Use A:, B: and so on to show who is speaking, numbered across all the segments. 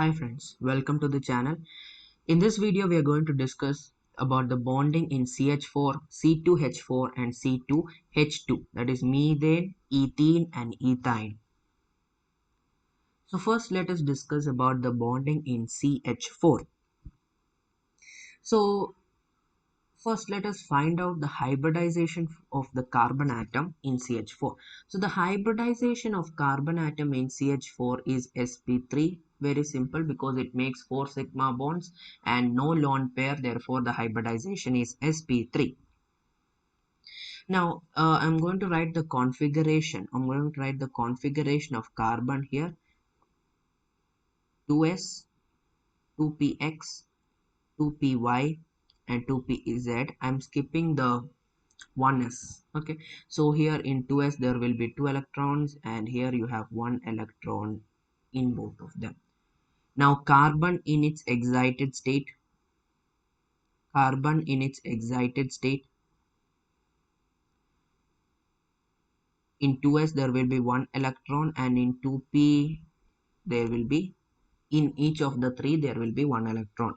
A: Hi friends, welcome to the channel. In this video we are going to discuss about the bonding in CH4, C2H4 and C2H2, that is methane, ethene and ethine. So first let us discuss about the bonding in CH4. So first let us find out the hybridization of the carbon atom in CH4. So the hybridization of carbon atom in CH4 is sp3. Very simple because it makes 4 sigma bonds and no lone pair, therefore the hybridization is sp3. Now I'm going to write the configuration. I'm going to write the configuration of carbon here: 2s, 2px, 2py and 2pz. I'm skipping the 1s. Okay, so here in 2s there will be 2 electrons and here you have 1 electron in both of them. Now carbon in its excited state, in 2s there will be 1 electron and in 2p there will be, in each of the three there will be 1 electron.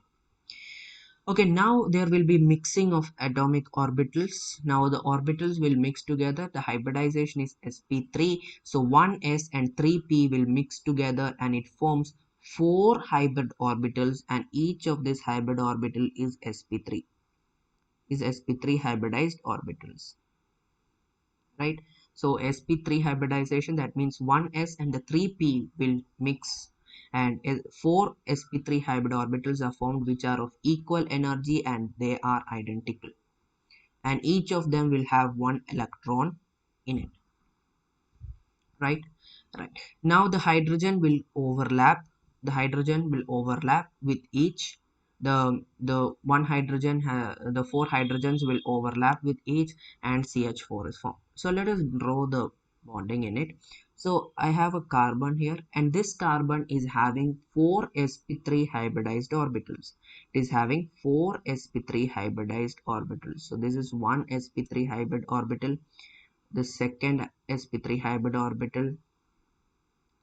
A: Okay, now there will be mixing of atomic orbitals. Now the orbitals will mix together. The hybridization is sp3. So 1s and 3p will mix together and it forms 4 hybrid orbitals, and each of this hybrid orbital is sp3. Is sp3 hybridized orbitals, right? So sp3 hybridization, that means 1s and the 3p will mix and 4 sp3 hybrid orbitals are formed, which are of equal energy and they are identical, and each of them will have 1 electron in it, right? Right, now the hydrogen will overlap with each. The one hydrogen the 4 hydrogens will overlap with each and CH4 is formed. So let us draw the bonding in it. So I have a carbon here and this carbon is having 4 sp3 hybridized orbitals. It is having 4 sp3 hybridized orbitals. So this is one sp3 hybrid orbital, the second sp3 hybrid orbital,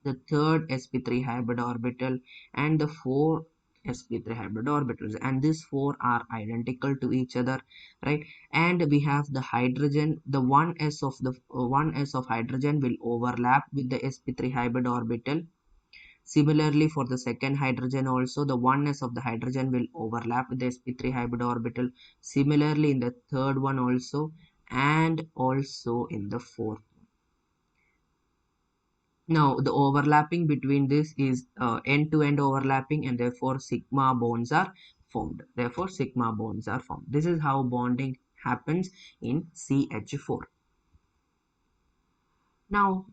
A: the third sp3 hybrid orbital and the four sp3 hybrid orbitals, and these four are identical to each other, right? And we have the hydrogen, the 1s of the 1s of hydrogen will overlap with the sp3 hybrid orbital. Similarly for the second hydrogen also, the 1s of the hydrogen will overlap with the sp3 hybrid orbital. Similarly in the third one also, and also in the fourth. Now, the overlapping between this is end-to-end overlapping, and therefore sigma bonds are formed. Therefore, sigma bonds are formed. This is how bonding happens in CH4. Now,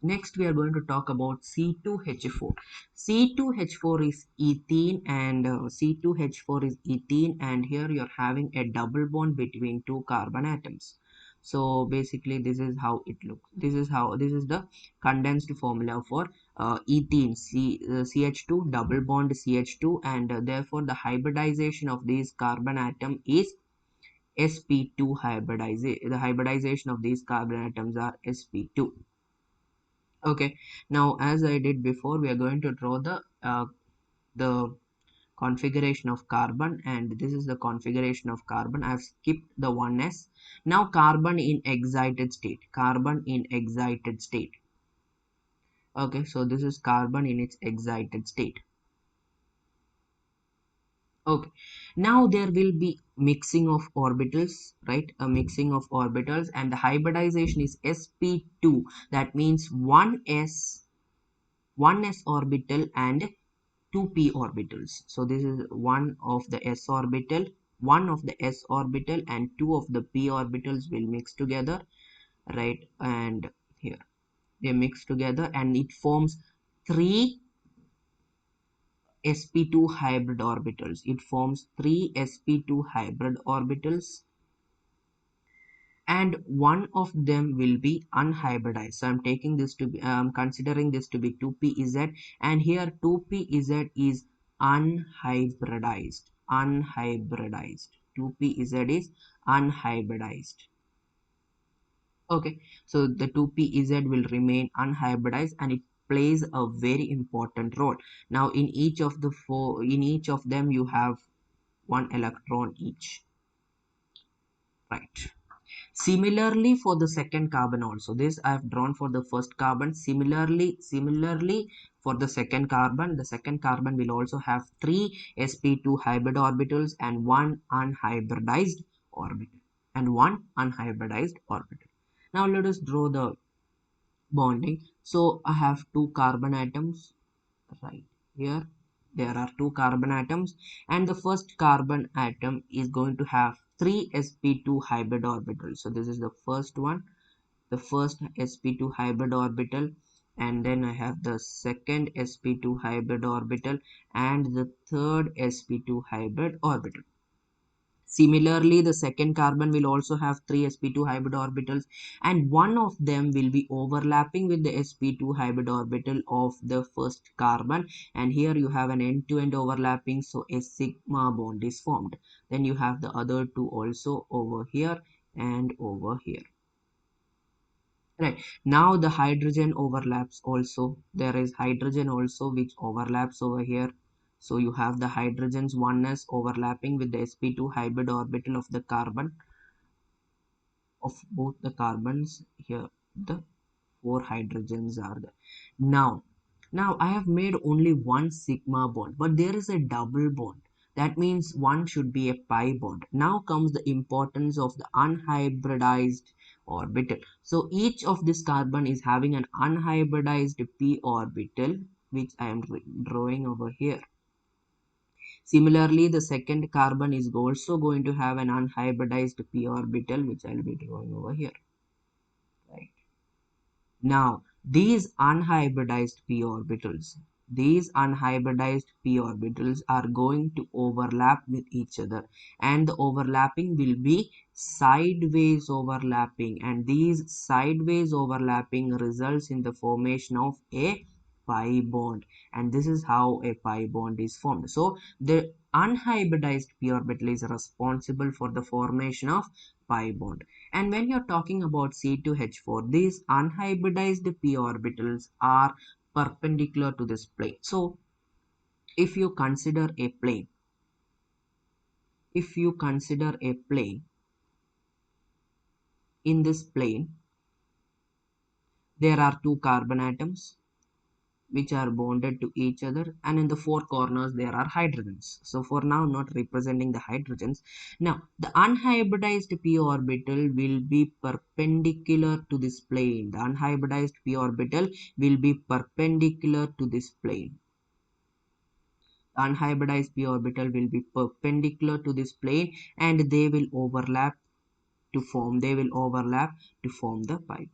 A: next we are going to talk about C2H4. C2H4 is ethene, and C2H4 is ethene, and here you are having a double bond between two carbon atoms. So basically, this is how it looks. This is the condensed formula for ethene, CH2 double bond CH2, and therefore the hybridization of these carbon atom is sp2 hybridization. The hybridization of these carbon atoms are sp2. Okay, now as I did before, we are going to draw the configuration of carbon, and this is the configuration of carbon. I've skipped the 1s. Now carbon in excited state. Carbon in excited state. Okay, so this is carbon in its excited state. Okay, now there will be mixing of orbitals, right? A mixing of orbitals, and the hybridization is sp2. That means 1s orbital and 2p orbitals. So this is one of the s orbital, and two of the p orbitals will mix together, right? And here they mix together and it forms three sp2 hybrid orbitals. It forms three sp2 hybrid orbitals, and one of them will be unhybridized. So I'm taking this to be, considering this to be 2pz, and here 2pz is unhybridized. 2pz is unhybridized. Okay, so the 2pz will remain unhybridized and it plays a very important role. Now in each of them you have one electron each, right? Similarly for the second carbon also, this I have drawn for the first carbon. Similarly for the second carbon will also have three sp2 hybrid orbitals and one unhybridized orbital Now let us draw the bonding. So I have two carbon atoms right here. There are two carbon atoms, and the first carbon atom is going to have three sp2 hybrid orbitals. So this is the first one, the first sp2 hybrid orbital, and then I have the second sp2 hybrid orbital and the third sp2 hybrid orbital. Similarly, the second carbon will also have three sp2 hybrid orbitals, and one of them will be overlapping with the sp2 hybrid orbital of the first carbon, and here you have an end-to-end overlapping, so a sigma bond is formed. Then you have the other two also over here and over here. Right, now the hydrogen overlaps also. There is hydrogen also which overlaps over here. So you have the hydrogen's oneness overlapping with the sp2 hybrid orbital of the carbon, of both the carbons here. The four hydrogens are there. Now I have made only one sigma bond, but there is a double bond. That means one should be a pi bond. Now comes the importance of the unhybridized orbital. So each of this carbon is having an unhybridized p orbital, which I am drawing over here. Similarly, the second carbon is also going to have an unhybridized p orbital, which I will be drawing over here. Right. Now, these unhybridized p orbitals are going to overlap with each other, and the overlapping will be sideways overlapping, and these sideways overlapping results in the formation of a pi bond, and this is how a pi bond is formed. So the unhybridized p orbital is responsible for the formation of pi bond. And when you're talking about C2H4, these unhybridized p orbitals are perpendicular to this plane. So if you consider a plane, in this plane, there are two carbon atoms which are bonded to each other, and in the four corners there are hydrogens. So for now, not representing the hydrogens. Now the unhybridized p orbital will be perpendicular to this plane. The unhybridized p orbital will be perpendicular to this plane. The unhybridized p orbital will be perpendicular to this plane, and they will overlap to form the pi.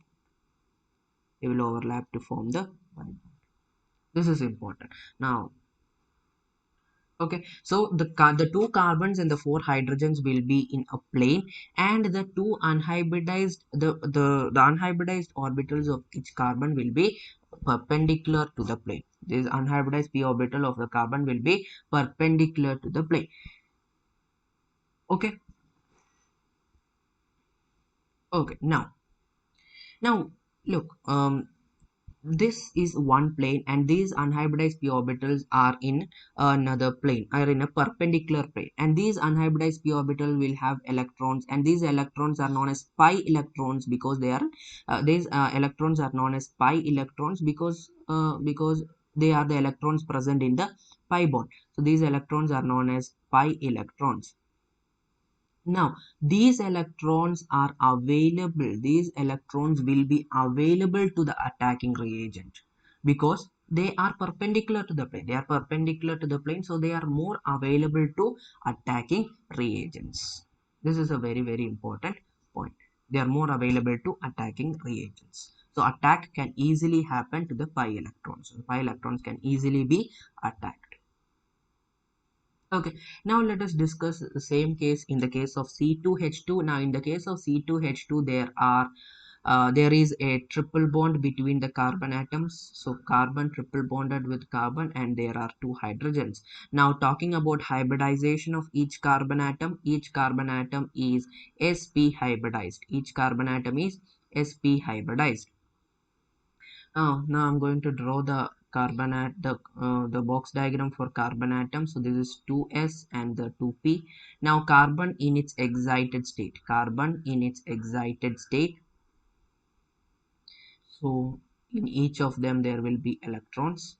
A: This is important. Now, okay, so the two carbons and the four hydrogens will be in a plane, and the unhybridized orbitals of each carbon will be perpendicular to the plane. This unhybridized p orbital of the carbon will be perpendicular to the plane. Okay. Okay. Now look, this is one plane, and these unhybridized p orbitals are in another plane, are in a perpendicular plane, and these unhybridized p orbital will have electrons, and these electrons are known as pi electrons because they are these electrons are known as pi electrons because they are the electrons present in the pi bond. So these electrons are known as pi electrons. Now, these electrons will be available to the attacking reagent because they are perpendicular to the plane. So they are more available to attacking reagents. This is a very, very important point. They are more available to attacking reagents. So attack can easily happen to the pi electrons. So pi electrons can easily be attacked. Okay, now let us discuss the same case in the case of C2H2. Now, in the case of C2H2, there is a triple bond between the carbon atoms. So carbon triple bonded with carbon, and there are two hydrogens. Now, talking about hybridization of each carbon atom is sp hybridized. Now I'm going to draw the the box diagram for carbon atom. So this is 2s and the 2p. Now carbon in its excited state. Carbon in its excited state. So in each of them there will be electrons.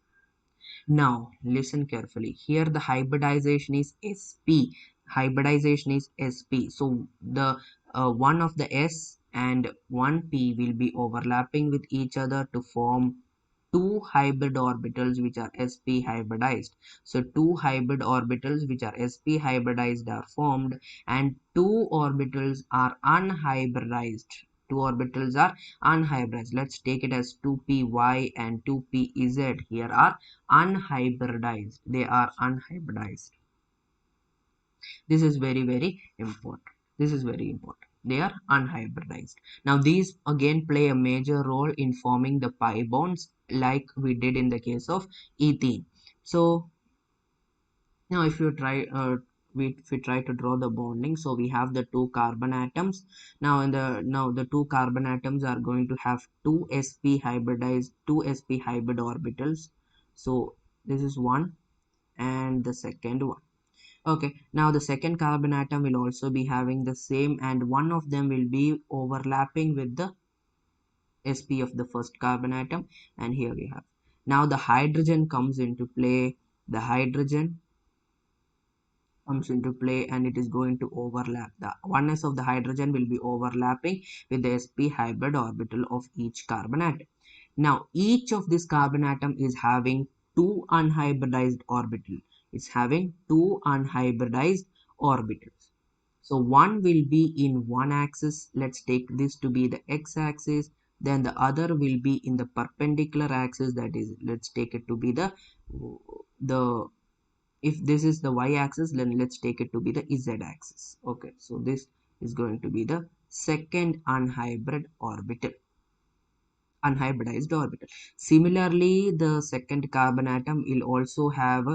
A: Now listen carefully. Here the hybridization is sp. Hybridization is sp. So the one of the s and one p will be overlapping with each other to form two hybrid orbitals which are sp hybridized. So two hybrid orbitals which are sp hybridized are formed, and two orbitals are unhybridized. Two orbitals are unhybridized. Let's take it as 2py and 2pz. Here are unhybridized. They are unhybridized. This is very, very important. This is very important. They are unhybridized. Now these again play a major role in forming the pi bonds like we did in the case of ethene. So now if you try if we try to draw the bonding, so we have the two carbon atoms. Now the two carbon atoms are going to have two sp hybrid orbitals. So this is one and the second one. Okay, now the second carbon atom will also be having the same, and one of them will be overlapping with the sp of the first carbon atom. And here we have, now the hydrogen comes into play. The hydrogen comes into play and it is going to overlap. The oneness of the hydrogen will be overlapping with the sp hybrid orbital of each carbon atom. Now each of this carbon atom is having two unhybridized orbitals. It's having two unhybridized orbitals. So one will be in one axis. Let's take this to be the x-axis. Then the other will be in the perpendicular axis. That is, let's take it to be the if this is the y-axis, then let's take it to be the z-axis. Okay, so this is going to be the second unhybridized orbital. Similarly, the second carbon atom will also have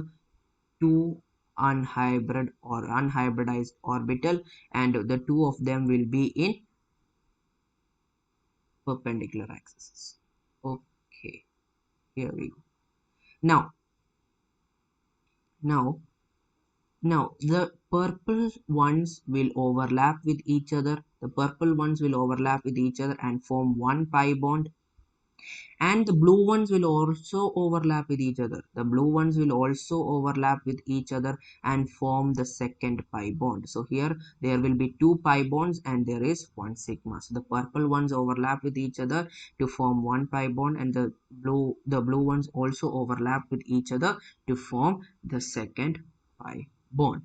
A: two unhybridized orbital, and the two of them will be in perpendicular axes. Okay, here we go. Now now now the purple ones will overlap with each other. The purple ones will overlap with each other and form one pi bond, and the blue ones will also overlap with each other. The blue ones will also overlap with each other and form the second pi bond. So here there will be two pi bonds and there is one sigma. So the purple ones overlap with each other to form one pi bond, and the blue ones also overlap with each other to form the second pi bond.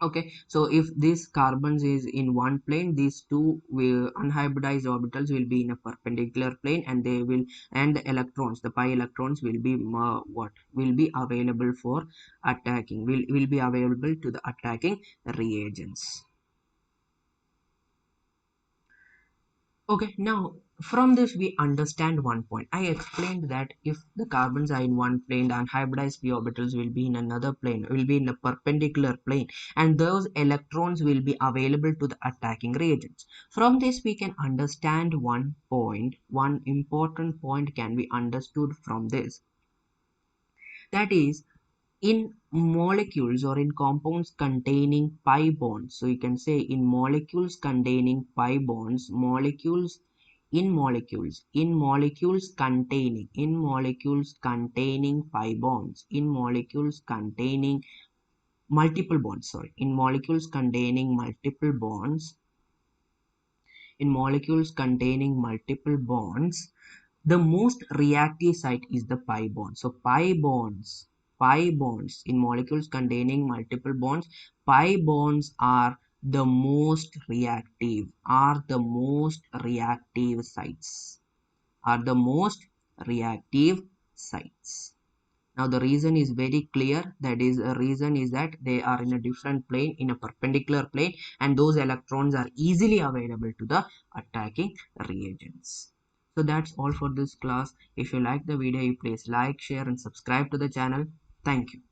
A: Okay, so if this carbons is in one plane, these two unhybridized orbitals will be in a perpendicular plane, and they will, and the electrons, the pi electrons will be what will be available for attacking, will be available to the attacking reagents. Okay, now from this we understand one point. I explained that if the carbons are in one plane, the unhybridized p orbitals will be in another plane, will be in a perpendicular plane, and those electrons will be available to the attacking reagents. From this we can understand one point, one important point can be understood from this. That is, in molecules or in compounds containing pi bonds, so you can say in molecules containing pi bonds, in molecules containing pi bonds, in molecules containing multiple bonds, sorry, in molecules containing multiple bonds, in molecules containing multiple bonds, the most reactive site is the pi bond. So pi bonds in molecules containing multiple bonds, pi bonds are the most reactive sites, are the most reactive sites. Now the reason is very clear. That is, a reason is that they are in a different plane, in a perpendicular plane, and those electrons are easily available to the attacking reagents. So that's all for this class. If you like the video, you please like, share and subscribe to the channel. Thank you.